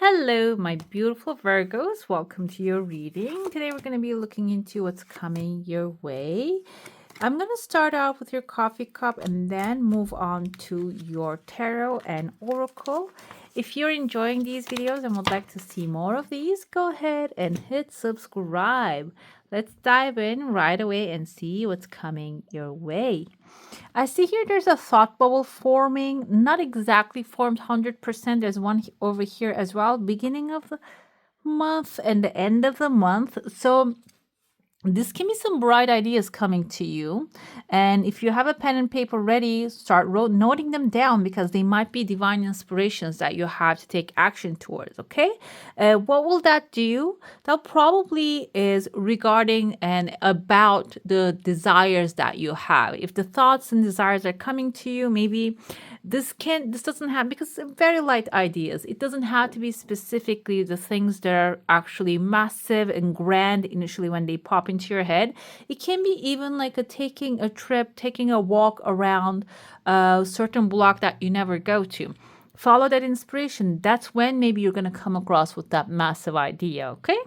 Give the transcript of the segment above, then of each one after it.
Hello, my beautiful Virgos. Welcome to your reading. Today we're going to be looking into what's coming your way. I'm going to start off with your coffee cup and then move on to your tarot and oracle. If you're enjoying these videos and would like to see more of these, go ahead and hit subscribe. Let's dive in right away and see what's coming your way. I see here there's a thought bubble forming, not exactly formed 100%. There's one over here as well, beginning of the month and the end of the month. So this can be some bright ideas coming to you. And if you have a pen and paper ready, start noting them down because they might be divine inspirations that you have to take action towards, okay? What will that do? That probably is regarding and about the desires that you have. If the thoughts and desires are coming to you, maybe this doesn't have, because very light ideas. It doesn't have to be specifically the things that are actually massive and grand initially when they pop into your head. It can be even like taking a trip, taking a walk around a certain block that you never go to. Follow that inspiration. That's when maybe you're going to come across with that massive idea, okay?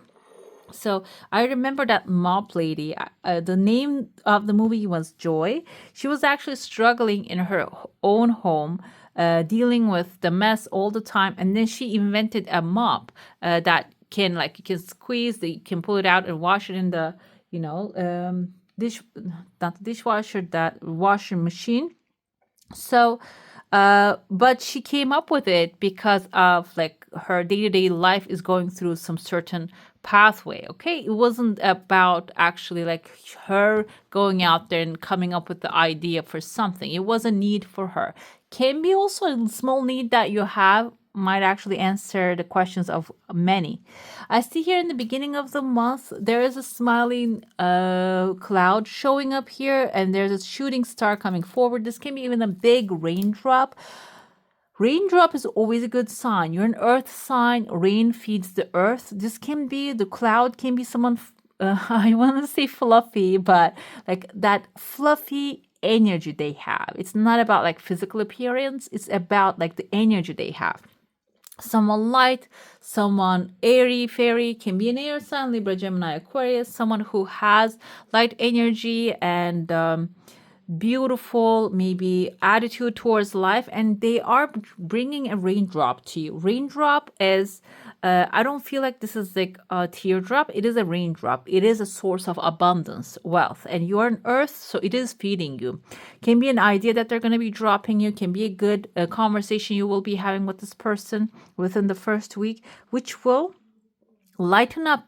So I remember that mop lady. The name of the movie was Joy. She was actually struggling in her own home, dealing with the mess all the time, and then she invented a mop that can, like, you can squeeze, you can pull it out and wash it in the, dish, not the dishwasher, that washing machine. So but she came up with it because of like her day-to-day life is going through some certain pathway. Okay, it wasn't about actually like her going out there and coming up with the idea for something. It was a need for her. Can be also a small need that you have, might actually answer the questions of many. I see here in the beginning of the month, there is a smiling cloud showing up here, and there's a shooting star coming forward. This can be even a big raindrop. Raindrop is always a good sign. You're an earth sign. Rain feeds the earth. This can be, the cloud can be someone, I want to say fluffy, but like that fluffy energy they have. It's not about like physical appearance. It's about like the energy they have. Someone light, someone airy, fairy, can be an air sign, Libra, Gemini, Aquarius, someone who has light energy and beautiful, maybe attitude towards life, and they are bringing a raindrop to you. Raindrop is, I don't feel like this is like a teardrop. It is a raindrop. It is a source of abundance, wealth, and you're on earth, so it is feeding you. Can be an idea that they're going to be dropping you, can be a good conversation you will be having with this person within the first week, which will lighten up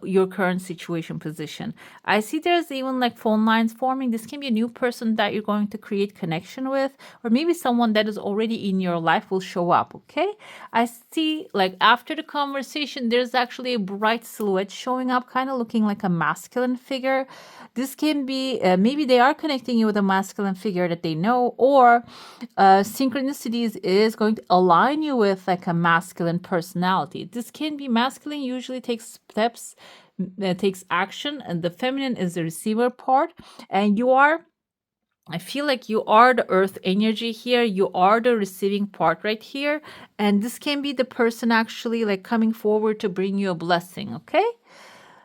your current situation position. I see there's even like phone lines forming. This can be a new person that you're going to create connection with, or maybe someone that is already in your life will show up. Okay, I see like after the conversation there's actually a bright silhouette showing up, kind of looking like a masculine figure. This can be maybe they are connecting you with a masculine figure that they know, or synchronicities is going to align you with like a masculine personality. This can be masculine, usually takes steps, takes action, and the feminine is the receiver part. And I feel like you are the earth energy here. You are the receiving part right here. And this can be the person actually like coming forward to bring you a blessing, okay?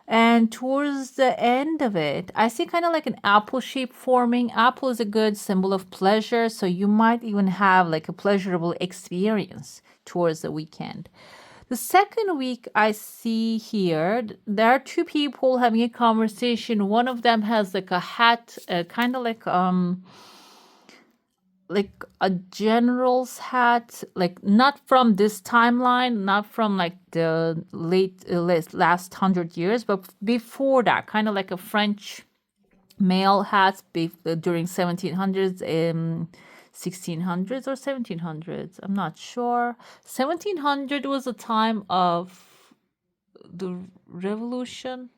And towards the end of it, I see kind of like an apple shape forming. Apple is a good symbol of pleasure, so you might even have like a pleasurable experience towards the weekend. The second week I see here, there are two people having a conversation. One of them has like a hat, kind of like a general's hat, like not from this timeline, not from like the last 100 years, but before that, kind of like a French male hat during 1700s, 1600s or 1700s. I'm not sure. 1700 was a time of the revolution,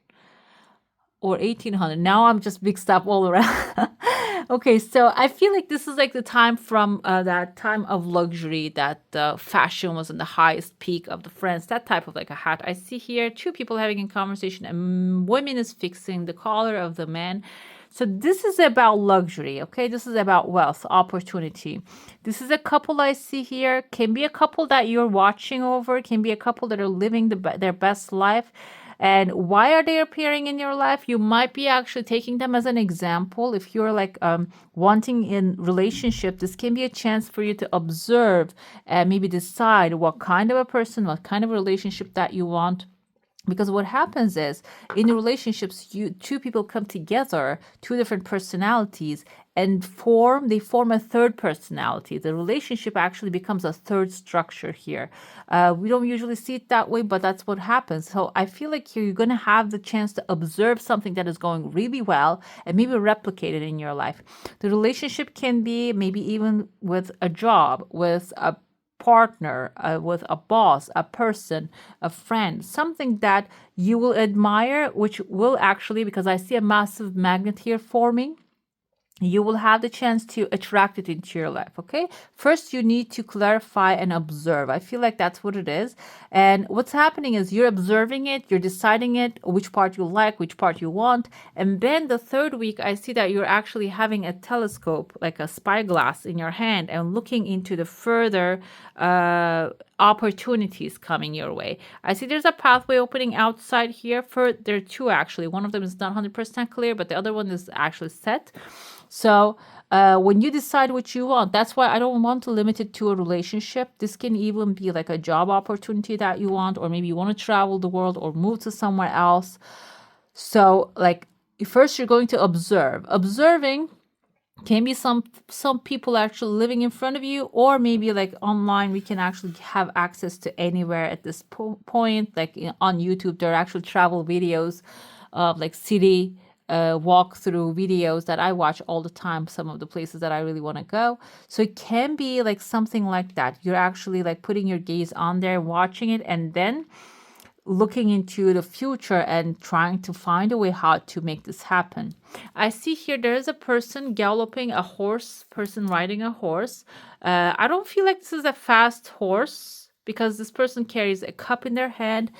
or 1800. Now I'm just mixed up all around. Okay, so I feel like this is like the time from that time of luxury, that fashion was in the highest peak of the France, that type of like a hat. I see here two people having a conversation, and women is fixing the collar of the man. So this is about luxury, okay? This is about wealth, opportunity. This is a couple I see here. Can be a couple that you're watching over, can be a couple that are living their best life. And why are they appearing in your life? You might be actually taking them as an example. If you're like wanting in relationship, this can be a chance for you to observe and maybe decide what kind of a person, what kind of relationship that you want. Because what happens is in the relationships, two people come together, two different personalities, and they form a third personality. The relationship actually becomes a third structure here. We don't usually see it that way, but that's what happens. So I feel like you're going to have the chance to observe something that is going really well and maybe replicate it in your life. The relationship can be maybe even with a job, with a partner, with a boss, a person, a friend, something that you will admire, which will actually, because I see a massive magnet here forming, you will have the chance to attract it into your life. Okay, first you need to clarify and observe. I feel like that's what it is. And what's happening is you're observing it, you're deciding it, which part you like, which part you want. And then the third week, I see that you're actually having a telescope, like a spyglass in your hand, and looking into the further opportunities coming your way. I see there's a pathway opening outside here. There are two actually. One of them is not 100% clear, but the other one is actually set. So when you decide what you want, that's why I don't want to limit it to a relationship. This can even be like a job opportunity that you want, or maybe you want to travel the world or move to somewhere else. So like first you're going to observe. Observing can be some people actually living in front of you, or maybe like online we can actually have access to anywhere at this point. Like on YouTube there are actually travel videos of like city walkthrough videos that I watch all the time, some of the places that I really want to go. So it can be like something like that. You're actually like putting your gaze on there, watching it, and then looking into the future and trying to find a way how to make this happen. I see here there is a person galloping a horse, person riding a horse. I don't feel like this is a fast horse because this person carries a cup in their hand.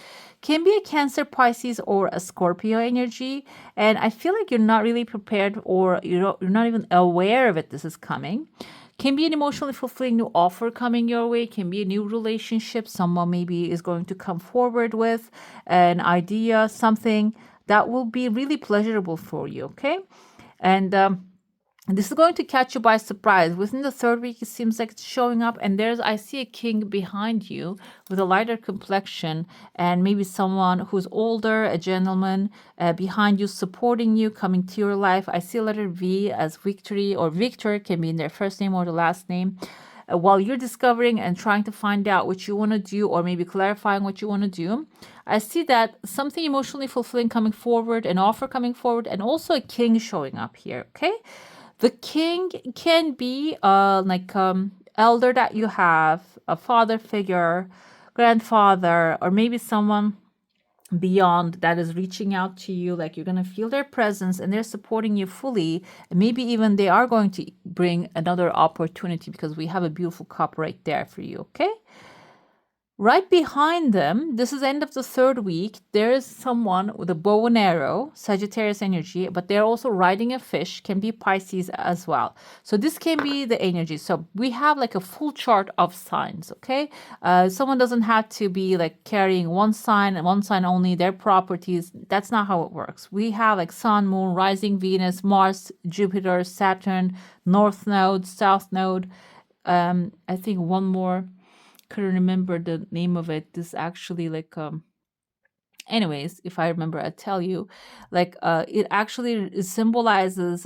Can be a Cancer, Pisces, or a Scorpio energy. And I feel like you're not really prepared, or you're not even aware of it. This is coming. Can be an emotionally fulfilling new offer coming your way. Can be a new relationship. Someone maybe is going to come forward with an idea, something that will be really pleasurable for you. Okay. And this is going to catch you by surprise. Within the third week, it seems like it's showing up. And I see a king behind you with a lighter complexion, and maybe someone who's older, a gentleman behind you, supporting you, coming to your life. I see a letter V as victory, or Victor, can be in their first name or the last name. While you're discovering and trying to find out what you want to do, or maybe clarifying what you want to do, I see that something emotionally fulfilling coming forward, an offer coming forward, and also a king showing up here. Okay. The king can be elder that you have, a father figure, grandfather, or maybe someone beyond that is reaching out to you. Like you're going to feel their presence and they're supporting you fully. And maybe even they are going to bring another opportunity, because we have a beautiful cup right there for you. Okay. Right behind them, this is end of the third week, there is someone with a bow and arrow, Sagittarius energy, but they're also riding a fish, can be Pisces as well. So this can be the energy. So we have like a full chart of signs, okay? Someone doesn't have to be like carrying one sign and one sign only, their properties. That's not how it works. We have like Sun, Moon, Rising Venus, Mars, Jupiter, Saturn, North Node, South Node. I think one more, couldn't remember the name of it. This actually like anyways, if I remember I'll tell you. Like it actually symbolizes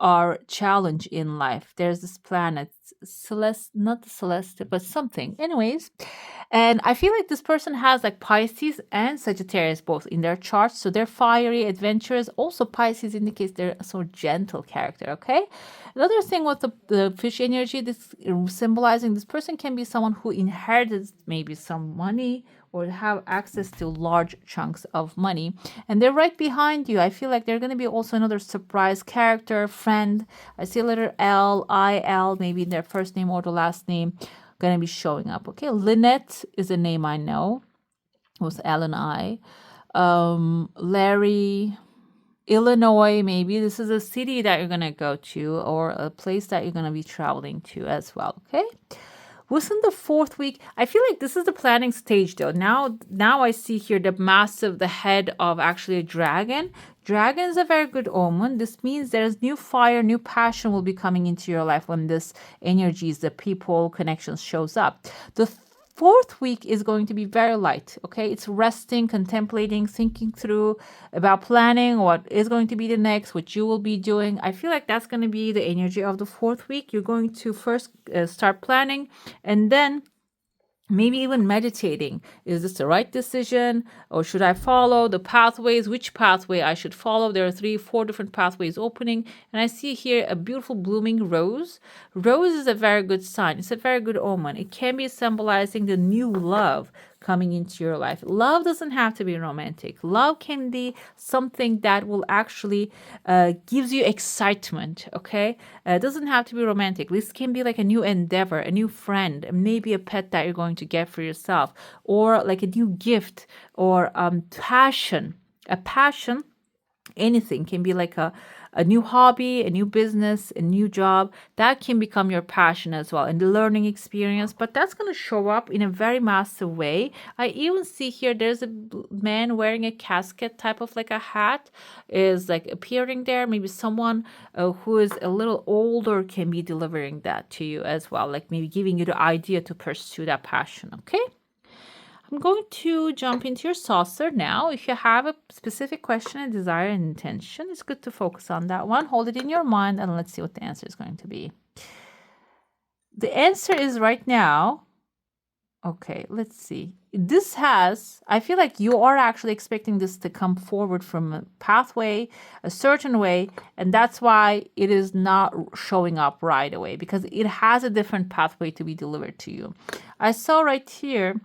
our challenge in life. There's this planet, not the Celeste, but something. Anyways, and I feel like this person has like Pisces and Sagittarius both in their charts. So they're fiery, adventurous. Also, Pisces indicates they're a sort of gentle character, okay? Another thing with the fish energy, this symbolizing this person can be someone who inherited maybe some money or have access to large chunks of money. And they're right behind you. I feel like they're going to be also another surprise character, friend. I see a letter L, I-L, maybe in their first name or the last name, going to be showing up. Okay, Lynette is a name I know with L and I. Larry, Illinois, maybe this is a city that you're going to go to or a place that you're going to be traveling to as well. Okay. Within the fourth week, I feel like this is the planning stage though. Now I see here the head of actually a dragon. Dragon is a very good omen. This means there's new fire, new passion will be coming into your life when this energies, the people connections shows up. The fourth week is going to be very light. Okay, it's resting, contemplating, thinking through about planning what is going to be the next, what you will be doing. I feel like that's going to be the energy of the fourth week. You're going to first start planning, and then maybe even meditating. Is this the right decision, or should I follow the pathways? Which pathway I should follow? There are 3-4 different pathways opening, and I see here a beautiful blooming rose. Rose is a very good sign. It's a very good omen. It can be symbolizing the new love coming into your life. Love doesn't have to be romantic. Love can be something that will actually gives you excitement. Okay, it doesn't have to be romantic. This can be like a new endeavor, a new friend, maybe a pet that you're going to get for yourself, or like a new gift, or passion. A passion, anything can be like a new hobby, a new business, a new job that can become your passion as well, and the learning experience. But that's going to show up in a very massive way. I even see here there's a man wearing a casket type of like a hat is like appearing there. Maybe someone who is a little older can be delivering that to you as well, like maybe giving you the idea to pursue that passion. Okay. I'm going to jump into your saucer now. If you have a specific question, a desire, and intention, it's good to focus on that one. Hold it in your mind and let's see what the answer is going to be. The answer is right now. Okay, let's see. I feel like you are actually expecting this to come forward from a pathway, a certain way, and that's why it is not showing up right away, because it has a different pathway to be delivered to you. I saw right here,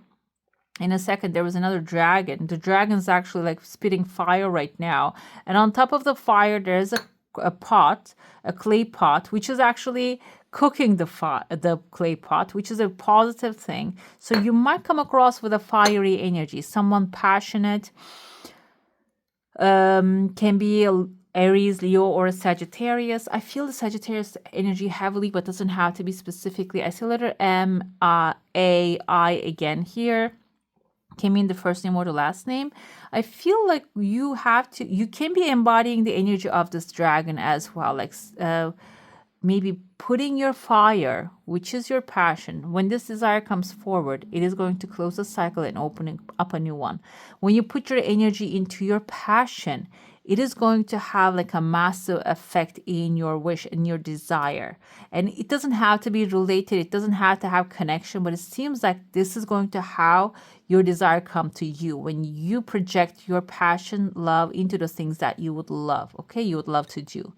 in a second, there was another dragon. The dragon's actually like spitting fire right now. And on top of the fire, there's a pot, a clay pot, which is actually cooking the clay pot, which is a positive thing. So you might come across with a fiery energy, someone passionate, can be a Aries, Leo, or a Sagittarius. I feel the Sagittarius energy heavily, but doesn't have to be specifically. I see letter M, A, I again here. Came in the first name or the last name. I feel like you can be embodying the energy of this dragon as well, like maybe putting your fire, which is your passion. When this desire comes forward, it is going to close the cycle and opening up a new one. When you put your energy into your passion, it is going to have like a massive effect in your wish and your desire. And it doesn't have to be related. It doesn't have to have connection, but it seems like this is going to how your desire come to you when you project your passion, love into the things that you would love. Okay, you would love to do.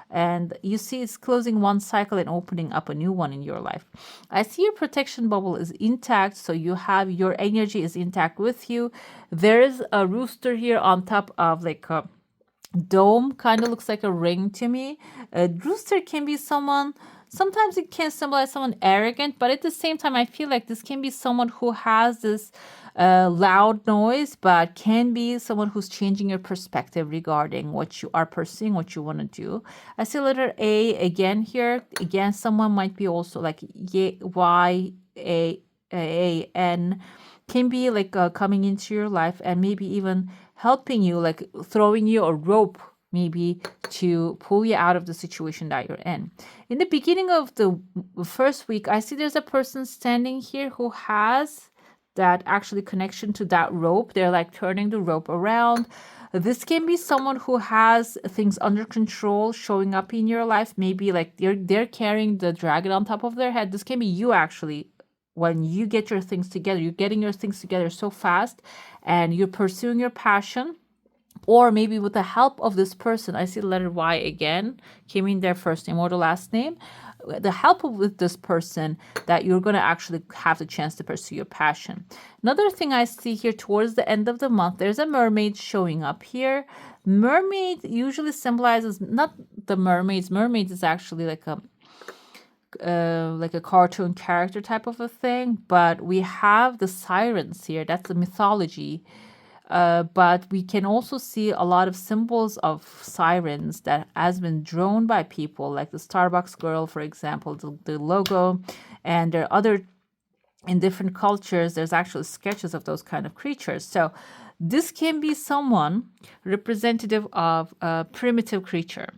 And you see it's closing one cycle and opening up a new one in your life. I see your protection bubble is intact, so you have your energy is intact with you. There is a rooster here on top of like a dome, kind of looks like a ring to me. A rooster can be someone, sometimes it can symbolize someone arrogant, but at the same time I feel like this can be someone who has this loud noise, but can be someone who's changing your perspective regarding what you are pursuing, what you want to do. I see letter A again here. Again, someone might be also like Y A N, can be like coming into your life and maybe even helping you, like throwing you a rope maybe to pull you out of the situation that you're in. In the beginning of the first week, I see there's a person standing here who has that actually connection to that rope. They're like turning the rope around. This can be someone who has things under control showing up in your life. Maybe like they're carrying the dragon on top of their head. This can be you actually. When you get your things together, you're getting your things together so fast and you're pursuing your passion, or maybe with the help of this person. I see the letter Y again, came in their first name or the last name. The help with this person that you're going to actually have the chance to pursue your passion. Another thing I see here towards the end of the month, there's a mermaid showing up here. Mermaid usually symbolizes not the mermaids. Mermaids is actually like a cartoon character type of a thing, but we have the sirens here. That's the mythology But we can also see a lot of symbols of sirens that has been drawn by people, like the Starbucks girl, for example, the logo, and there are other in different cultures. There's actually sketches of those kind of creatures. So this can be someone representative of a primitive creature.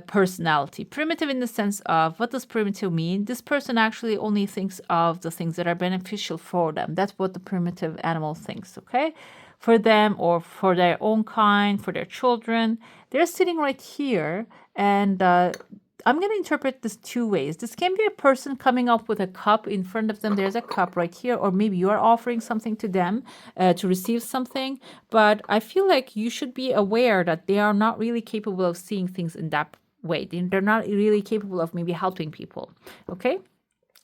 Personality. Primitive in the sense of, what does primitive mean? This person actually only thinks of the things that are beneficial for them. That's what the primitive animal thinks, okay? For them or for their own kind, for their children. They're sitting right here, and I'm going to interpret this two ways. This can be a person coming up with a cup in front of them. There's a cup right here, or maybe you are offering something to them to receive something. But I feel like you should be aware that they are not really capable of seeing things in that way. They're not really capable of maybe helping people. Okay?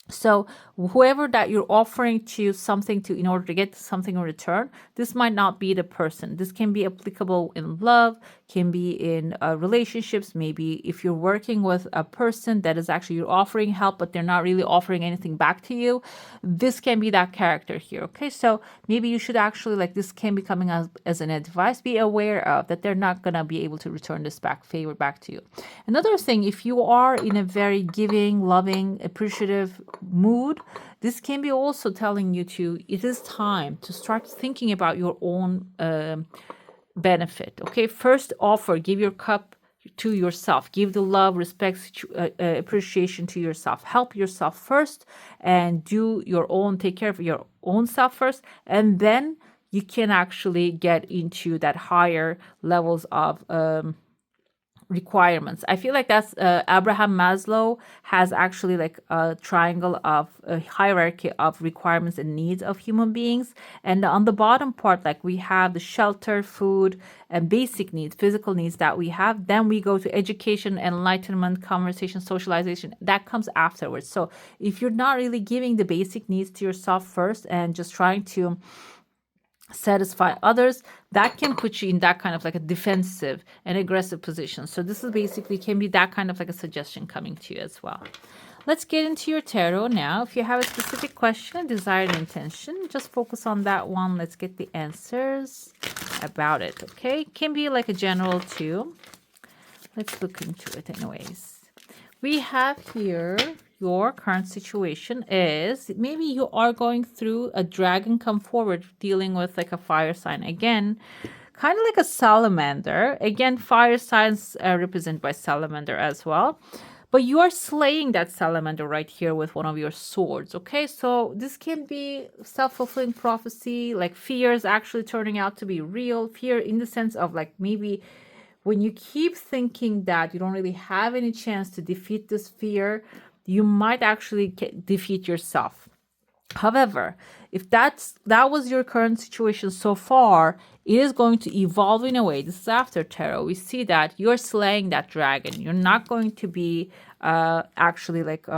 So whoever that you're offering to something to in order to get something in return, this might not be the person. This can be applicable in love, can be in relationships. Maybe if you're working with a person that is actually you're offering help, but they're not really offering anything back to you, this can be that character here. Okay, so maybe you should actually, like, this can be coming as an advice. Be aware of that they're not gonna be able to return this favor back to you. Another thing, if you are in a very giving, loving, appreciative mood, this can be also telling you it is time to start thinking about your own benefit. Okay, first offer, give your cup to yourself, give the love, respect, appreciation to yourself, help yourself first, and do your own, take care of your own self first, and then you can actually get into that higher levels of requirements. I feel like that's Abraham Maslow has actually like a triangle of a hierarchy of requirements and needs of human beings. And on the bottom part, like, we have the shelter, food, and basic needs, physical needs that we have. Then we go to education, enlightenment, conversation, socialization. That comes afterwards. So if you're not really giving the basic needs to yourself first and just trying to satisfy others, that can put you in that kind of like a defensive and aggressive position. So this is basically can be that kind of like a suggestion coming to you as well. Let's get into your tarot now. If you have a specific question, desired intention, just focus on that one. Let's get the answers about it. Okay, can be like a general too. Let's look into it anyways. We have here your current situation is maybe you are going through a dragon come forward dealing with like a fire sign. Again, kind of like a salamander. Again, fire signs are represented by salamander as well. But you are slaying that salamander right here with one of your swords, okay? So this can be self-fulfilling prophecy, like fear is actually turning out to be real. Fear in the sense of like maybe when you keep thinking that you don't really have any chance to defeat this fear, you might actually defeat yourself. However, if that was your current situation so far, it is going to evolve in a way. This is after tarot. We see that you're slaying that dragon. You're not going to be actually like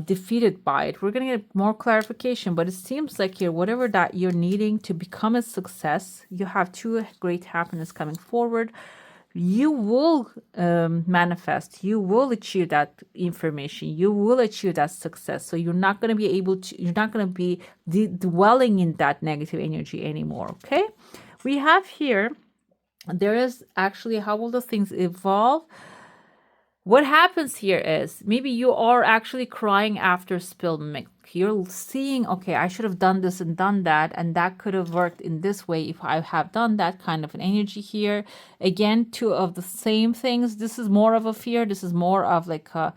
defeated by it. We're going to get more clarification, but it seems like here, whatever that you're needing to become a success, you have two great happiness coming forward. You will manifest, you will achieve that information, you will achieve that success. So you're not going to be dwelling in that negative energy anymore. Okay, we have here, there is actually, how will the things evolve? What happens here is maybe you are actually crying after spilled milk. You're seeing, okay, I should have done this and done that, and that could have worked in this way if I have done that, kind of an energy here. Again, two of the same things. This is more of a fear. This is more of like a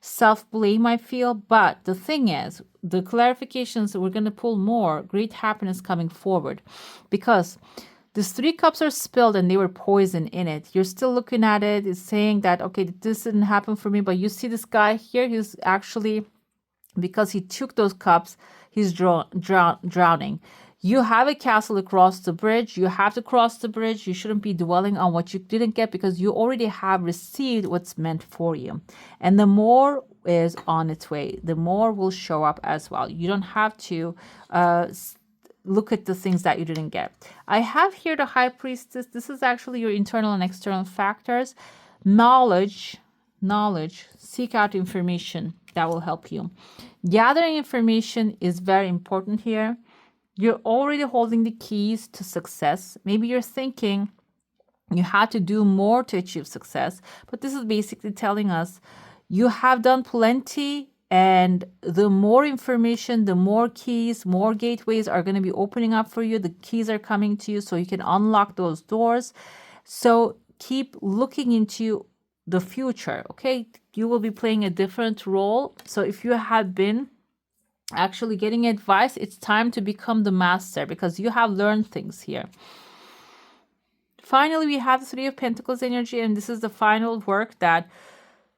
self-blame, I feel. But the thing is, the clarifications, we're going to pull more great happiness coming forward, because these 3 cups are spilled and they were poison in it. You're still looking at it. It's saying that, okay, this didn't happen for me. But you see this guy here, he's actually, because he took those cups, he's drowning. You have a castle across the bridge. You have to cross the bridge. You shouldn't be dwelling on what you didn't get, because you already have received what's meant for you. And the more is on its way. The more will show up as well. You don't have to look at the things that you didn't get. I have here the High Priestess. This is actually your internal and external factors. Knowledge, seek out information that will help you. Gathering information is very important here. You're already holding the keys to success. Maybe you're thinking you had to do more to achieve success, but this is basically telling us you have done plenty, and the more information, the more keys, more gateways are going to be opening up for you. The keys are coming to you so you can unlock those doors. So keep looking into the future, okay? You will be playing a different role. So if you have been actually getting advice, it's time to become the master because you have learned things here. Finally, we have the Three of Pentacles energy, and this is the final work that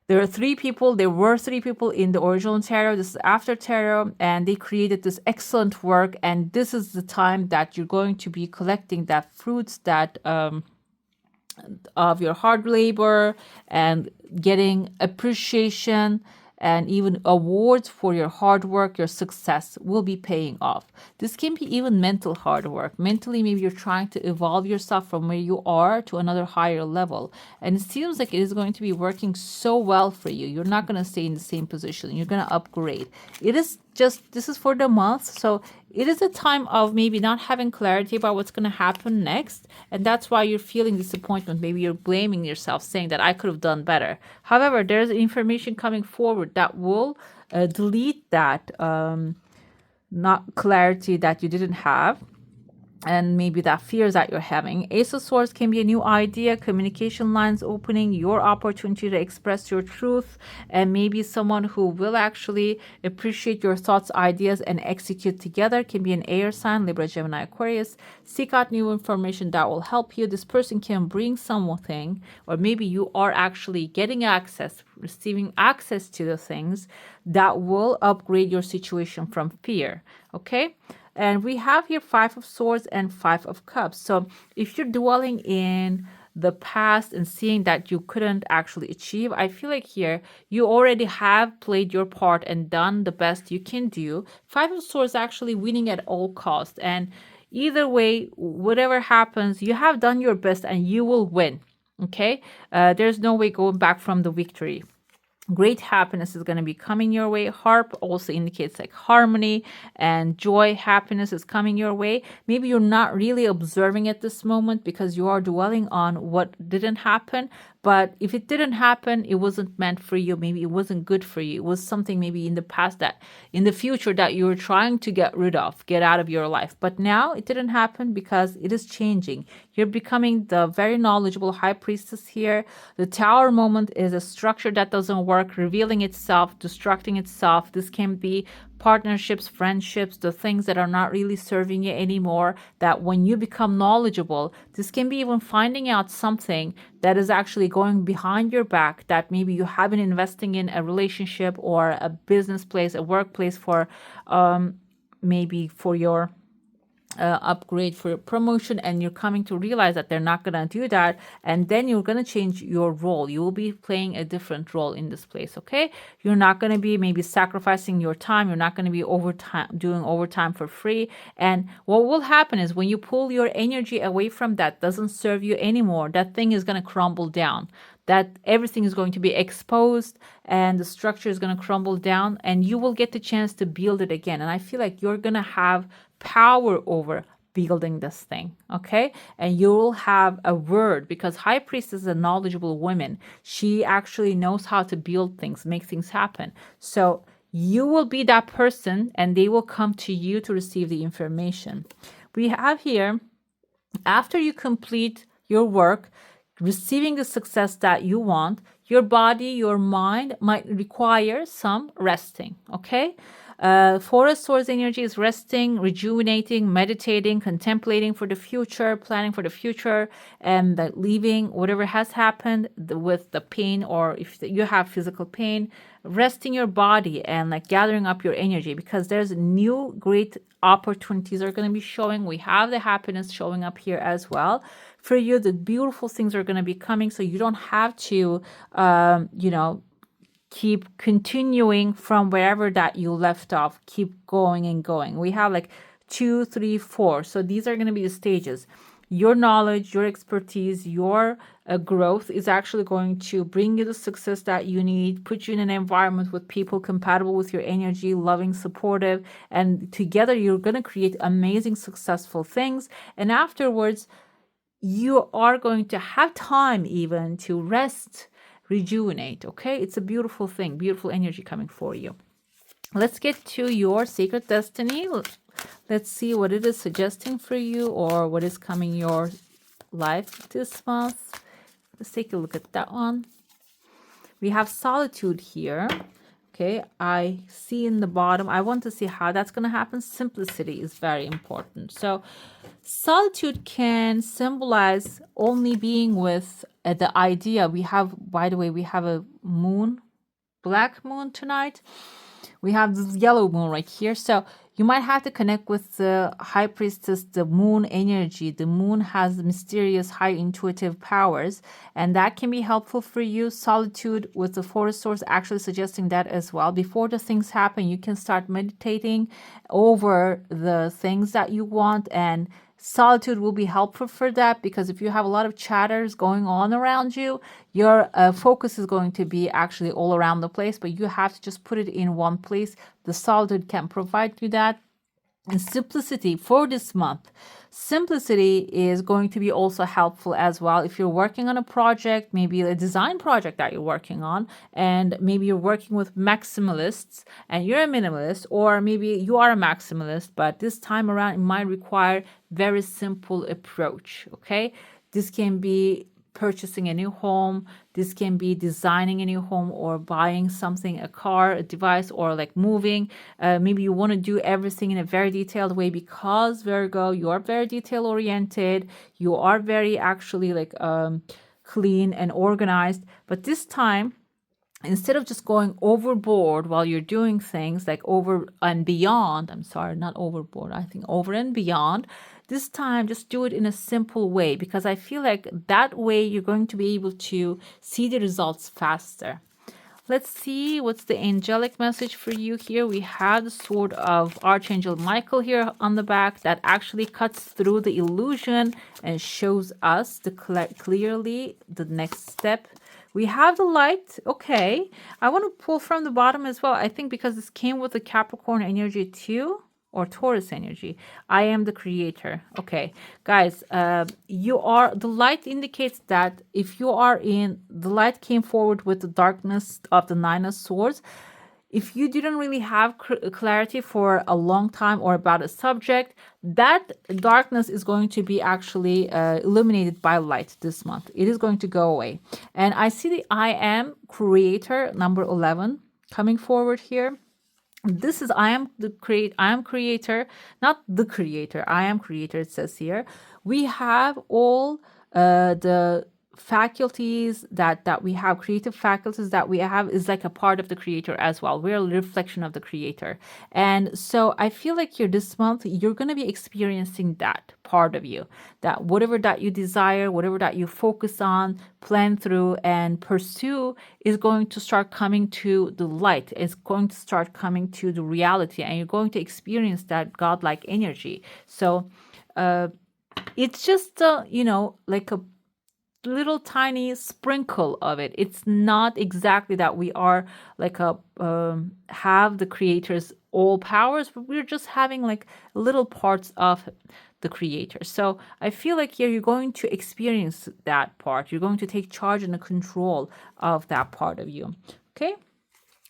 there were three people in the original tarot. This is after tarot, and they created this excellent work, and this is the time that you're going to be collecting that fruits that of your hard labor and getting appreciation and even awards for your hard work. Your success will be paying off. This can be even mental hard work. Mentally, maybe you're trying to evolve yourself from where you are to another higher level. And it seems like it is going to be working so well for you. You're not going to stay in the same position. You're going to upgrade. This is for the month. So it is a time of maybe not having clarity about what's going to happen next. And that's why you're feeling disappointment. Maybe you're blaming yourself, saying that I could have done better. However, there's information coming forward that will delete that not clarity that you didn't have, and maybe that fears that you're having. Ace of Swords can be a new idea, communication lines opening, your opportunity to express your truth, and maybe someone who will actually appreciate your thoughts, ideas, and execute together. Can be an air sign, Libra, Gemini, Aquarius. Seek out new information that will help you. This person can bring something, or maybe you are actually getting access, receiving access to the things that will upgrade your situation from fear. Okay? And we have here Five of Swords and Five of Cups. So if you're dwelling in the past and seeing that you couldn't actually achieve, I feel like here you already have played your part and done the best you can do. Five of Swords actually winning at all costs. And either way, whatever happens, you have done your best and you will win. Okay? There's no way going back from the victory. Great happiness is going to be coming your way. Harp also indicates like harmony and joy. Happiness is coming your way. Maybe you're not really observing at this moment because you are dwelling on what didn't happen. But if it didn't happen, it wasn't meant for you. Maybe it wasn't good for you. It was something maybe in the past, that in the future, that you were trying to get rid of, get out of your life. But now it didn't happen because it is changing. You're becoming the very knowledgeable high priestess here. The tower moment is a structure that doesn't work, revealing itself, destructing itself. This can be partnerships, friendships, the things that are not really serving you anymore, that when you become knowledgeable, this can be even finding out something that is actually going behind your back, that maybe you have been investing in a relationship or a business place, a workplace for maybe for your upgrade, for your promotion, and you're coming to realize that they're not going to do that, and then you're going to change your role. You will be playing a different role in this place. Okay, you're not going to be maybe sacrificing your time. You're not going to be doing overtime for free. And what will happen is when you pull your energy away from that doesn't serve you anymore, that thing is going to crumble down, that everything is going to be exposed and the structure is going to crumble down, and you will get the chance to build it again. And I feel like you're going to have power over building this thing, okay? And you will have a word, because High Priestess is a knowledgeable woman. She actually knows how to build things, make things happen. So you will be that person, and they will come to you to receive the information. We have here, after you complete your work, receiving the success that you want, your body, your mind might require some resting, okay? Four of Swords energy is resting, rejuvenating, meditating, contemplating for the future, planning for the future, and leaving whatever has happened with the pain, or if you have physical pain, resting your body and like gathering up your energy, because there's new great opportunities are going to be showing. We have the happiness showing up here as well. For you, the beautiful things are going to be coming, so you don't have to, keep continuing from wherever that you left off. Keep going and going. We have like 2, 3, 4. So these are going to be the stages. your knowledge, your expertise, your growth is actually going to bring you the success that you need, put you in an environment with people compatible with your energy, loving, supportive, and together you're going to create amazing, successful things. And afterwards, you are going to have time even to rest, rejuvenate. Okay, it's a beautiful thing, beautiful energy coming for you. Let's get to your sacred destiny. Let's see what it is suggesting for you or what is coming your life this month. Let's take a look at that one. We have solitude here. Okay, I see in the bottom. I want to see how that's going to happen. Simplicity is very important. So solitude can symbolize only being with the idea. We have, by the way, we have a moon, black moon tonight. We have this yellow moon right here. So you might have to connect with the high priestess, the moon energy. The moon has mysterious, high intuitive powers, and that can be helpful for you. Solitude with the forest source actually suggesting that as well. Before the things happen, you can start meditating over the things that you want, and solitude will be helpful for that, because if you have a lot of chatters going on around you, your focus is going to be actually all around the place, but you have to just put it in one place. The solitude can provide you that. And simplicity for this month. Simplicity is going to be also helpful as well. If you're working on a project, maybe a design project that you're working on, and maybe you're working with maximalists and you're a minimalist, or maybe you are a maximalist, but this time around it might require very simple approach. Okay, this can be purchasing a new home. This can be designing a new home or buying something, a car, a device, or like moving. Maybe you want to do everything in a very detailed way, because Virgo, you are very detail oriented. You are very actually like clean and organized. But this time, instead of just going overboard while you're doing things, like over and beyond, I'm sorry, not overboard, I think over and beyond, this time just do it in a simple way, because I feel like that way you're going to be able to see the results faster. Let's see what's the angelic message for you here. We have the sword of Archangel Michael here on the back that actually cuts through the illusion and shows us clearly the next step. We have the light. Okay. I want to pull from the bottom as well. I think because this came with the Capricorn energy too, or Taurus energy. I am the creator. Okay, guys, you are, the light indicates that if you are in, the light came forward with the darkness of the Nine of Swords. If you didn't really have clarity for a long time or about a subject, that darkness is going to be actually illuminated by light this month. It is going to go away. And I see the I am creator, number 11, coming forward here. This is I am creator, not the creator. I am creator, it says here. We have all the faculties that we have, creative faculties that we have, is like a part of the creator as well. We're a reflection of the creator. And so I feel like here this month you're going to be experiencing that part of you, that whatever that you desire, whatever that you focus on, plan through and pursue, is going to start coming to the light. It's going to start coming to the reality, and you're going to experience that godlike energy. So it's just like a little tiny sprinkle of it. It's not exactly that we are like a have the creator's all powers, but we're just having like little parts of the creator. So I feel like here you're going to experience that part. You're going to take charge and the control of that part of you. Okay.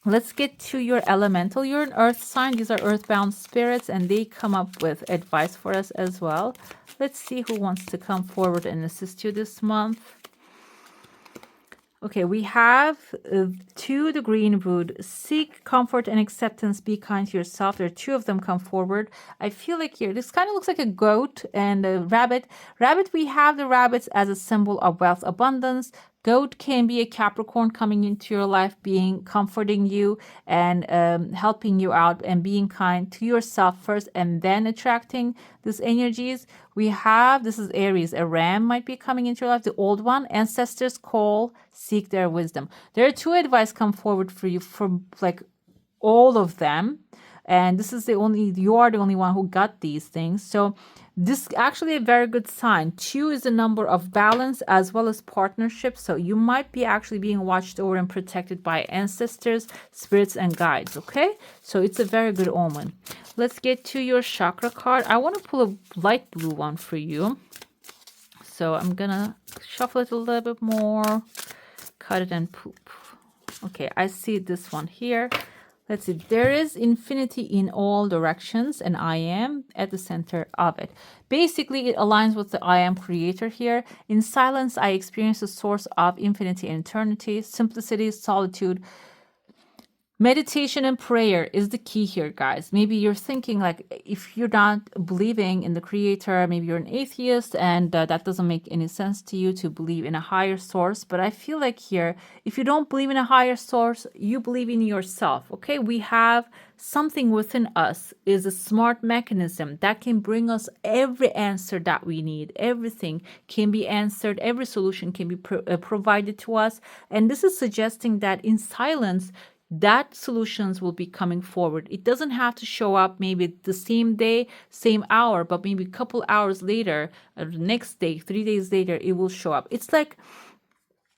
Let's get to your elemental. You're an earth sign. These are earthbound spirits, and they come up with advice for us as well. Let's see who wants to come forward and assist you this month. Okay, we have 2, the green wood. Seek comfort and acceptance. Be kind to yourself. There are 2 of them come forward. I feel like here, this kind of looks like a goat and a rabbit. Rabbit, we have the rabbits as a symbol of wealth, abundance. Goat can be a Capricorn coming into your life, comforting you and helping you out and being kind to yourself first, and then attracting these energies. We have, this is Aries, a ram might be coming into your life, the old one. Ancestors call, seek their wisdom. There are 2 advice come forward for you from like all of them. and this is you are the only one who got these things. So this actually a very good sign. 2 is the number of balance as well as partnership. So you might be actually being watched over and protected by ancestors, spirits, and guides. Okay, so it's a very good omen. Let's get to your chakra card. I want to pull a light blue one for you. So I'm gonna shuffle it a little bit more, cut it and poop. Okay, I see this one here. Let's see. There is infinity in all directions, and I am at the center of it. Basically, it aligns with the I am creator here. In silence, I experience the source of infinity and eternity. Simplicity, solitude, meditation and prayer is the key here, guys. Maybe you're thinking like, if you're not believing in the creator, maybe you're an atheist and that doesn't make any sense to you to believe in a higher source. But I feel like here, if you don't believe in a higher source, you believe in yourself. Okay, we have something within us, is a smart mechanism that can bring us every answer that we need. Everything can be answered, every solution can be provided to us. And this is suggesting that in silence, that solutions will be coming forward. It doesn't have to show up maybe the same day, same hour, but maybe a couple hours later, or the next day, 3 days later, it will show up. It's like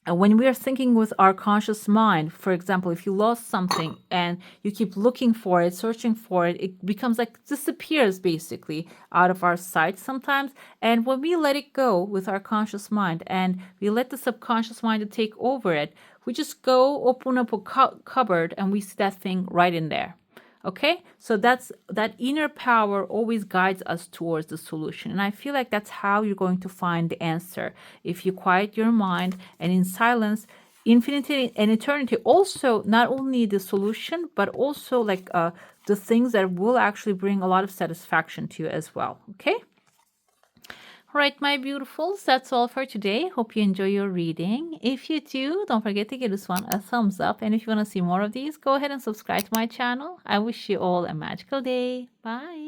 when we are thinking with our conscious mind, for example, if you lost something and you keep looking for it, searching for it, it becomes like disappears basically out of our sight sometimes. And when we let it go with our conscious mind and we let the subconscious mind to take over it, we just go open up a cupboard and we see that thing right in there. Okay, so that inner power always guides us towards the solution. And I feel like that's how you're going to find the answer. If you quiet your mind and in silence, infinity and eternity, also not only the solution, but also like the things that will actually bring a lot of satisfaction to you as well. Okay. All right, my beautifuls, that's all for today. Hope you enjoy your reading. If you do, don't forget to give this one a thumbs up. And if you want to see more of these, go ahead and subscribe to my channel. I wish you all a magical day. Bye.